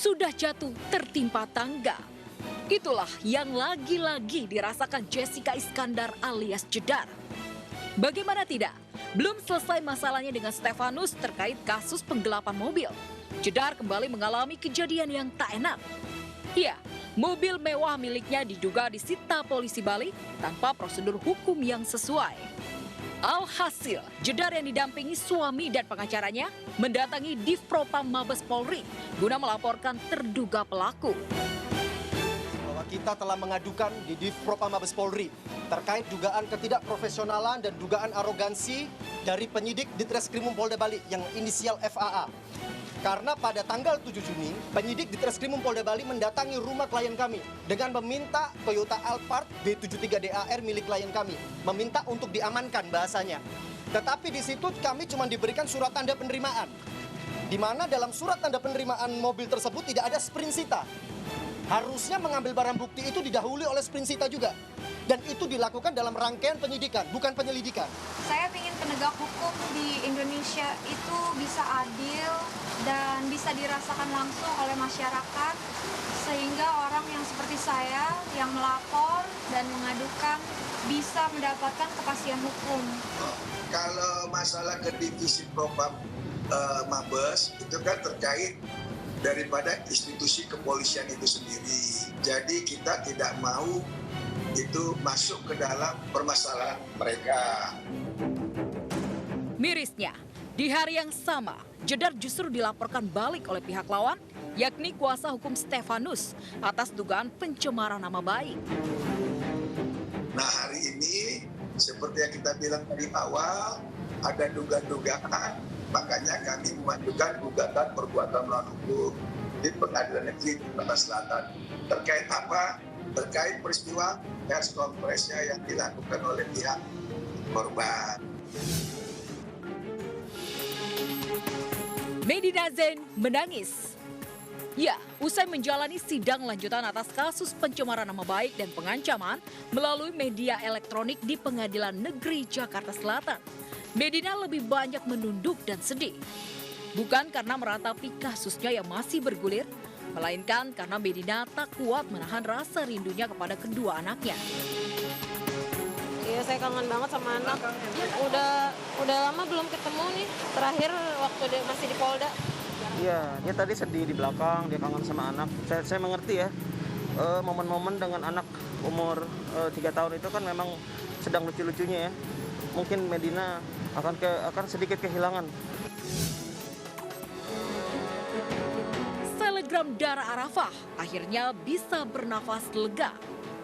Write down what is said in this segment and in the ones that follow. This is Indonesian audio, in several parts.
sudah jatuh tertimpa tangga. Itulah yang lagi-lagi dirasakan Jessica Iskandar alias Jedar. Bagaimana tidak? Belum selesai masalahnya dengan Stefanus terkait kasus penggelapan mobil. Jedar kembali mengalami kejadian yang tak enak. Ya, mobil mewah miliknya diduga disita polisi Bali tanpa prosedur hukum yang sesuai. Alhasil, Jedar yang didampingi suami dan pengacaranya mendatangi Divpropam Mabes Polri guna melaporkan terduga pelaku. Kita telah mengadukan di Divpropam Mabes Polri terkait dugaan ketidakprofesionalan dan dugaan arogansi dari penyidik Ditreskrimum Polda Bali yang inisial FAA. Karena pada tanggal 7 Juni, penyidik Ditreskrimum Polda Bali mendatangi rumah klien kami dengan meminta Toyota Alphard B73DAR milik klien kami, meminta untuk diamankan bahasanya. Tetapi di situ kami cuma diberikan surat tanda penerimaan, di mana dalam surat tanda penerimaan mobil tersebut tidak ada sprinsita. Harusnya mengambil barang bukti itu didahului oleh sprinsita juga. Dan itu dilakukan dalam rangkaian penyidikan, bukan penyelidikan. Saya ingin penegak hukum di Indonesia itu bisa adil dan bisa dirasakan langsung oleh masyarakat. Sehingga orang yang seperti saya yang melapor dan mengadukan bisa mendapatkan kepastian hukum. Kalau masalah ke divisi propam Mabes itu kan terkait daripada institusi kepolisian itu sendiri. Jadi kita tidak mau itu masuk ke dalam permasalahan mereka. Mirisnya, di hari yang sama, Jedar justru dilaporkan balik oleh pihak lawan, yakni kuasa hukum Stefanus atas dugaan pencemaran nama baik. Nah, hari ini seperti yang kita bilang tadi awal, ada dugaan-dugaan, makanya kami mengajukan gugatan perbuatan melawan hukum di Pengadilan Negeri Jakarta Selatan. Terkait apa? Terkait peristiwa pers konferensinya yang dilakukan oleh pihak korban. Medina Zain menangis. Ya, usai menjalani sidang lanjutan atas kasus pencemaran nama baik dan pengancaman melalui media elektronik di Pengadilan Negeri Jakarta Selatan, Medina lebih banyak menunduk dan sedih. Bukan karena meratapi kasusnya yang masih bergulir, melainkan karena Medina tak kuat menahan rasa rindunya kepada kedua anaknya. Iya, saya kangen banget sama anak. Udah lama belum ketemu nih. Terakhir waktu dia masih di Polda. Iya, dia tadi sedih di belakang, dia kangen sama anak. Saya mengerti ya, momen-momen dengan anak umur 3 tahun itu kan memang sedang lucu-lucunya ya. Mungkin Medina akan sedikit kehilangan. Selegram Dara Arafah akhirnya bisa bernafas lega.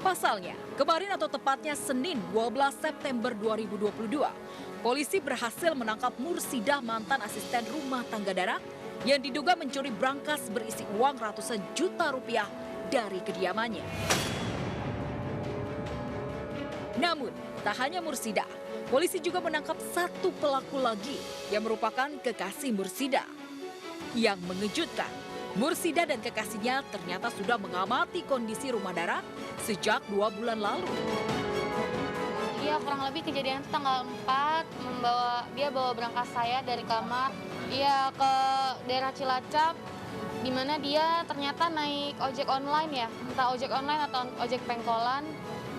Pasalnya, kemarin atau tepatnya Senin 12 September 2022, polisi berhasil menangkap Mursidah, mantan asisten rumah tangga Dara, yang diduga mencuri brankas berisi uang ratusan juta rupiah dari kediamannya. Namun, tak hanya Mursidah, polisi juga menangkap satu pelaku lagi yang merupakan kekasih Mursidah. Yang mengejutkan, Mursidah dan kekasihnya ternyata sudah mengamati kondisi rumah Dara sejak 2 bulan lalu. Iya, kurang lebih kejadian itu tanggal 4, dia bawa berangkas saya dari kamar, ke daerah Cilacap, di mana dia ternyata naik ojek online ya, entah ojek online atau ojek pengkolan,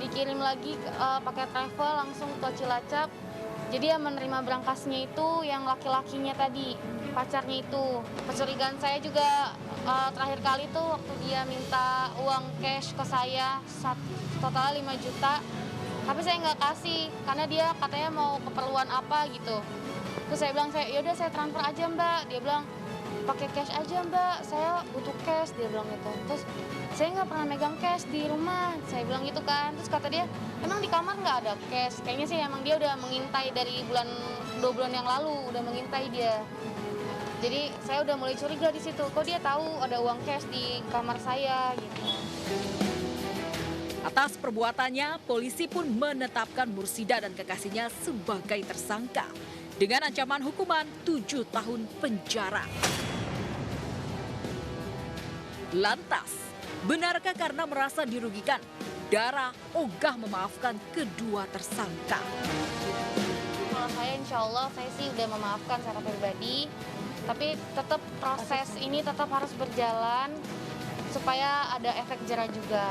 dikirim lagi pakai travel langsung ke Cilacap. Jadi yang menerima berangkasnya itu yang laki-lakinya tadi, pacarnya itu. Kecurigaan saya juga terakhir kali tuh waktu dia minta uang cash ke saya, total 5 juta. Tapi saya nggak kasih, karena dia katanya mau keperluan apa gitu. Terus saya bilang, yaudah saya transfer aja mbak. Dia bilang, pakai cash aja mbak, saya butuh cash, dia bilang gitu. Terus saya nggak pernah megang cash di rumah, saya bilang gitu kan. Terus kata dia, emang di kamar nggak ada cash? Kayaknya sih emang dia udah mengintai dari 2 bulan yang lalu, udah mengintai dia. Jadi saya udah mulai curiga di situ, kok dia tahu ada uang cash di kamar saya gitu. Atas perbuatannya, polisi pun menetapkan Mursidah dan kekasihnya sebagai tersangka dengan ancaman hukuman 7 tahun penjara. Lantas, benarkah karena merasa dirugikan, Dara ogah memaafkan kedua tersangka? Kalau saya insya Allah saya sih udah memaafkan secara pribadi. Tapi tetap proses ini tetap harus berjalan supaya ada efek jerah juga.